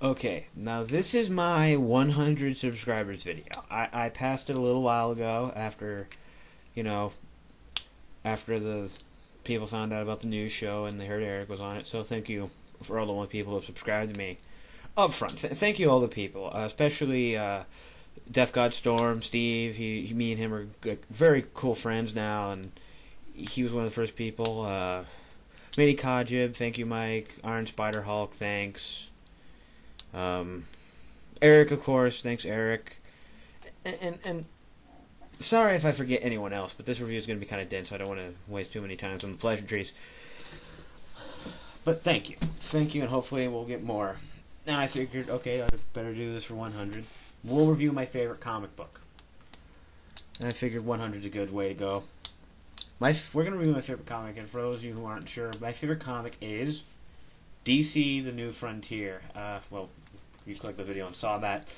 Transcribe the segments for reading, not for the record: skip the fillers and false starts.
Okay, now this is my 100 subscribers video. I passed it a little while ago after, you know, after the people found out about the news show and they heard Eric was on it. So thank you for all the one people who have subscribed to me up front. Thank you all the people, especially Death God Storm, Steve. Me and him are very cool friends now, and he was one of the first people. Mini Kajib, thank you, Mike. Iron Spider Hulk, thanks. Eric, of course, thanks, Eric. And sorry if I forget anyone else, but this review is going to be kind of dense, so I don't want to waste too many times on the pleasantries. But thank you, and hopefully we'll get more. Now I figured, okay, I better do this for 100. We'll review my favorite comic book, and I figured 100 is a good way to go. We're going to review my favorite comic, and for those of you who aren't sure, my favorite comic is DC: The New Frontier. Well, you clicked the video and saw that.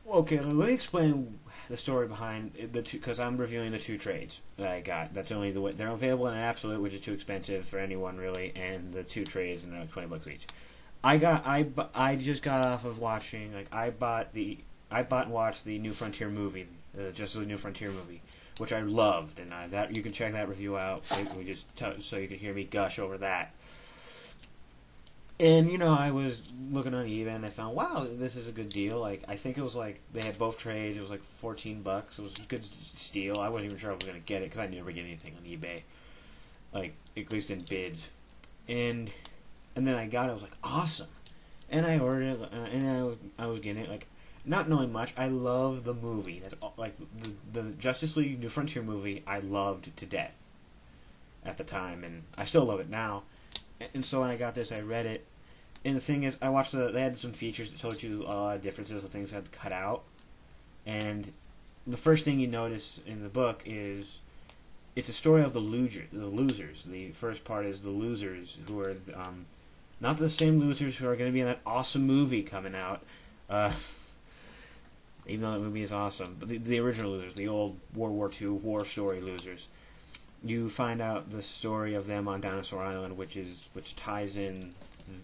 Okay, let me explain the story behind the two, because I'm reviewing the two trades that I got. That's only the way they're available in an absolute, which is too expensive for anyone really, and the two trades, and they're like $20 each. I just got off of watching, I bought and watched the New Frontier movie, just the New Frontier movie, which I loved, and that you can check that review out. So you can hear me gush over that. And I was looking on eBay and I found, wow, this is a good deal. I think it was they had both trades. It was $14. It was a good steal. I wasn't even sure I was gonna get it because I never get anything on eBay, at least in bids. And then I got it. I was like, awesome. And I ordered it, and I was getting it, not knowing much. I love the movie. That's the Justice League New Frontier movie. I loved to death at the time, and I still love it now. And so when I got this, I read it, and the thing is, I watched they had some features that told you differences of things I had to cut out, and the first thing you notice in the book is it's a story of the losers. The first part is the losers, who are not the same losers who are going to be in that awesome movie coming out, even though that movie is awesome, but the original losers, the old World War II war story losers. You find out the story of them on Dinosaur Island, which ties in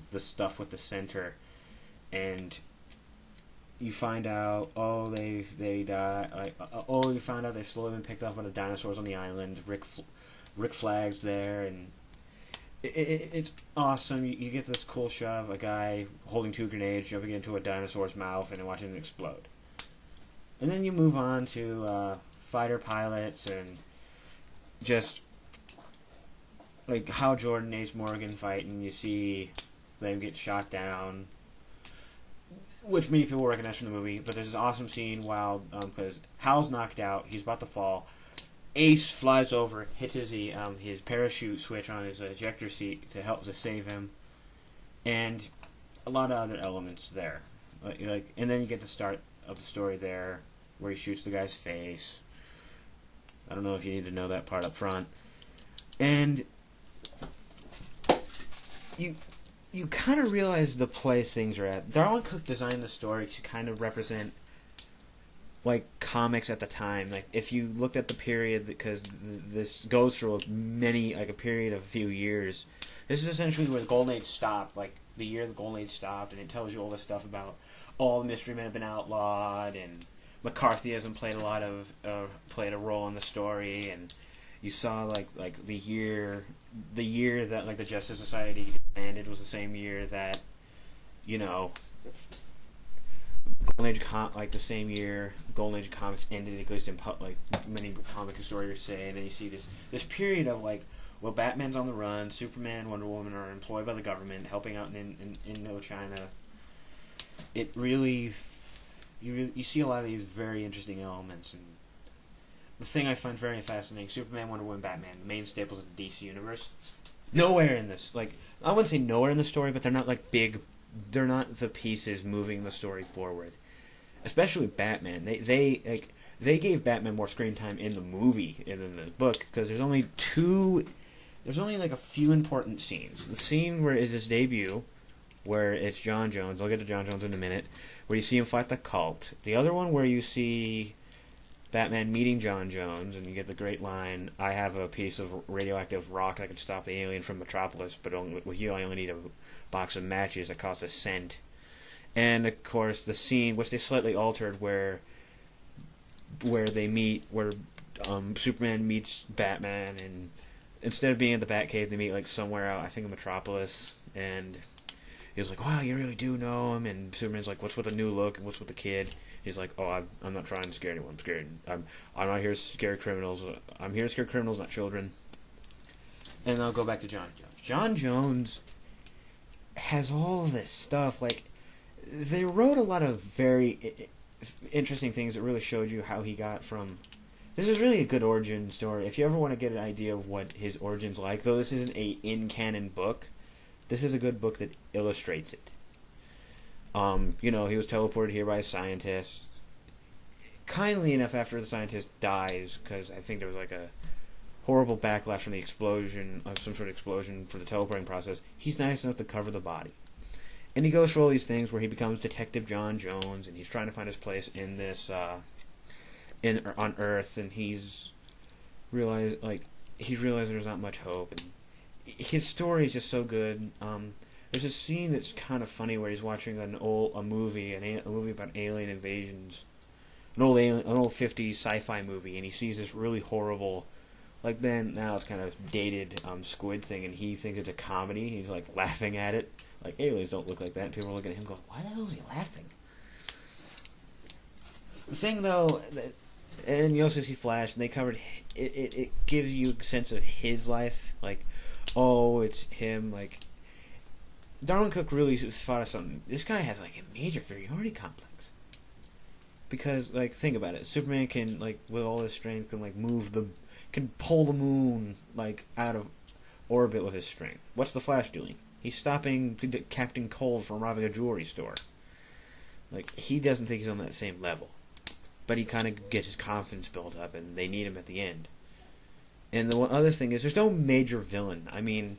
the stuff with the center, and you find out they die. You find out they've slowly been picked off by the dinosaurs on the island. Rick Flag's there, and it's awesome. You get this cool shot of a guy holding two grenades, jumping into a dinosaur's mouth, and then watching it explode. And then you move on to fighter pilots and just how Jordan and Ace Morgan fight, and you see them get shot down, which many people recognize from the movie. But there's this awesome scene while because Hal's knocked out, he's about to fall. Ace flies over, hits his parachute switch on his ejector seat to save him, and a lot of other elements there. And then you get the start of the story there, where he shoots the guy's face. I don't know if you need to know that part up front. And you kind of realize the place things are at. Darwin Cook designed the story to kind of represent comics at the time. If you looked at the period, because this goes through a period of a few years. This is essentially where the Golden Age stopped, the year the Golden Age stopped, and it tells you all this stuff about all the mystery men have been outlawed, and McCarthyism played a role in the story, and you saw the year that the Justice Society ended was the same year that Golden Age the same year Golden Age comics ended, at least in many comic historians say. And then you see this period of Batman's on the run, Superman, Wonder Woman are employed by the government, helping out in Indochina. It really you see a lot of these very interesting elements, and the thing I find very fascinating: Superman, Wonder Woman, Batman, the main staples of the DC universe. Nowhere in this, I wouldn't say nowhere in the story, but they're not big. They're not the pieces moving the story forward. Especially Batman, they gave Batman more screen time in the movie than in the book, because there's only a few important scenes. The scene where is his debut, where it's John Jones. I'll get to John Jones in a minute. Where you see him fight the cult. The other one where you see Batman meeting John Jones, and you get the great line, "I have a piece of radioactive rock that can stop the alien from Metropolis, but with you I only need a box of matches that cost a cent." And of course the scene, which they slightly altered, where they meet, where Superman meets Batman, and instead of being at the Batcave, they meet like somewhere out, I think in Metropolis, and he's like, "Wow, you really do know him." And Superman's like, "What's with the new look? And what's with the kid?" He's like, "Oh, I'm not trying to scare anyone. I'm not here to scare criminals. I'm here to scare criminals, not children." And I'll go back to John Jones. John Jones has all this stuff. Like, they wrote a lot of very interesting things that really showed you how he got from. This is really a good origin story. If you ever want to get an idea of what his origin's like, though this isn't a in-canon book, this is a good book that illustrates it. He was teleported here by a scientist. Kindly enough, after the scientist dies, because I think there was like a horrible backlash from the explosion, of some sort of explosion for the teleporting process, he's nice enough to cover the body. And he goes through all these things where he becomes Detective John Jones, and he's trying to find his place in this, on Earth, and he's realized there's not much hope, and his story is just so good. There's a scene that's kind of funny where he's watching a movie about alien invasions, an old 50s sci-fi movie, and he sees this really horrible, now it's kind of dated squid thing, and he thinks it's a comedy. He's like laughing at it, like, aliens don't look like that. And people are looking at him going, "Why the hell is he laughing?" The thing though, and you also see Flash, and they covered it. It gives you a sense of his life, like, oh, it's him, like. Darwin Cook really thought of something. This guy has like a major inferiority complex. Because, like, think about it. Superman can, like, with all his strength, can pull the moon, like, out of orbit with his strength. What's the Flash doing? He's stopping Captain Cold from robbing a jewelry store. Like, he doesn't think he's on that same level. But he kind of gets his confidence built up, and they need him at the end. And the one other thing is, there's no major villain. I mean,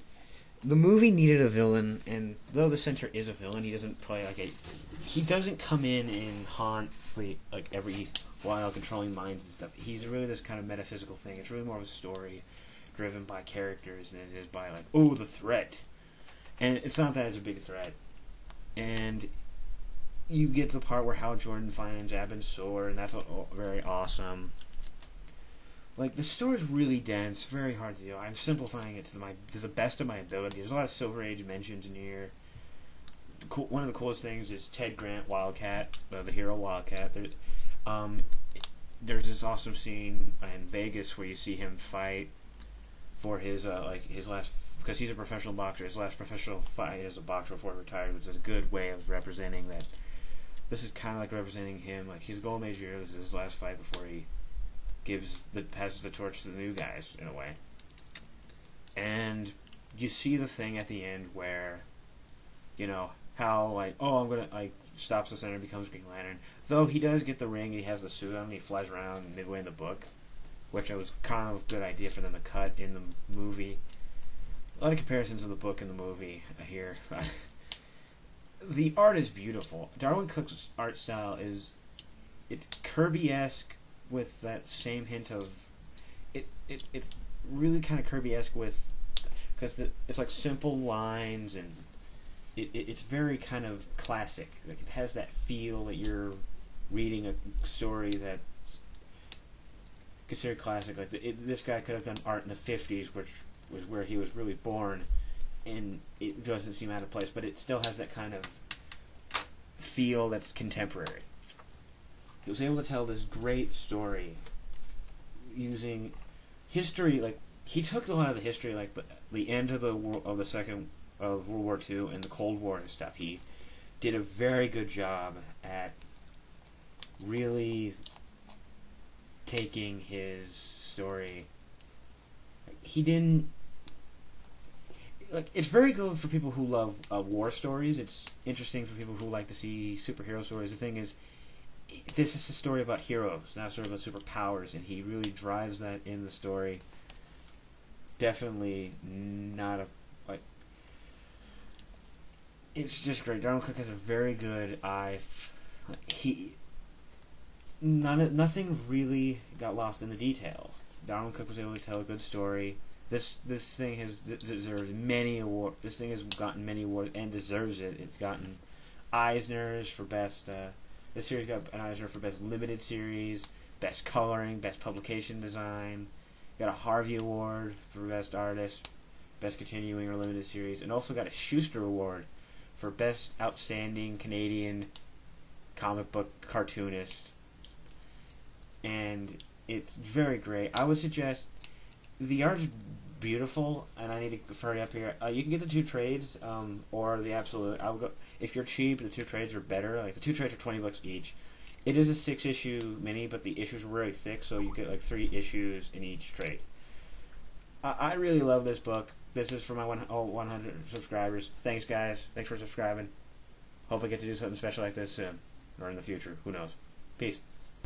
the movie needed a villain, and though the Censor is a villain, he doesn't play he doesn't come in and haunt every while controlling minds and stuff. He's really this kind of metaphysical thing. It's really more of a story driven by characters than it is by the threat. And it's not that it's a big threat. And you get to the part where Hal Jordan finds Abin's sword, and that's very awesome. Like, the story is really dense, very hard to do. I'm simplifying it to the best of my ability. There's a lot of Silver Age mentions in here. One of the coolest things is Ted Grant, Wildcat, the hero Wildcat. There's this awesome scene in Vegas where you see him fight for his last, because he's a professional boxer. His last professional fight as a boxer before he retired, which is a good way of representing that. This is kind of like representing him. Like, he's a Golden Age hero. This is his last fight before he passes the torch to the new guys, in a way. And you see the thing at the end where, Hal, I'm gonna, stops the Center and becomes Green Lantern. Though he does get the ring, he has the suit on, and he flies around midway in the book, which was kind of a good idea for them to cut in the movie. A lot of comparisons of the book and the movie here. The art is beautiful. Darwin Cook's art style it's Kirby-esque, with that same hint of it's really kind of Kirby-esque because it's like simple lines, and it's very kind of classic. Like, it has that feel that you're reading a story that's considered classic. Like, this guy could have done art in the 50s, which was where he was really born, and it doesn't seem out of place, but it still has that kind of feel that's contemporary. He was able to tell this great story using history. Like, he took a lot of the history, like the end of World War II and the Cold War and stuff. He did a very good job at really taking his story. He didn't. It's very good for people who love war stories. It's interesting for people who like to see superhero stories. The thing is, this is a story about heroes, not a story about superpowers, and he really drives that in the story. Definitely not it's just great. Darwin Cook has a very good eye. nothing really got lost in the details. Donald Cook was able to tell a good story. This thing has deserved many awards. This thing has gotten many awards and deserves it. It's gotten Eisners for best. This series got an Eisner for best limited series, best coloring, best publication design. Got a Harvey Award for best artist, best continuing or limited series, and also got a Schuster Award for best outstanding Canadian comic book cartoonist. And it's very great. I would suggest the art's beautiful, and I need to hurry up here. You can get the 2 trades, or the absolute. I would go if you're cheap. The 2 trades are better. Like the 2 trades are $20 each. It is a 6-issue mini, but the issues are really thick, so you get like 3 issues in each trade. I really love this book. This is for my 100 subscribers. Thanks, guys. Thanks for subscribing. Hope I get to do something special like this soon, or in the future. Who knows? Peace.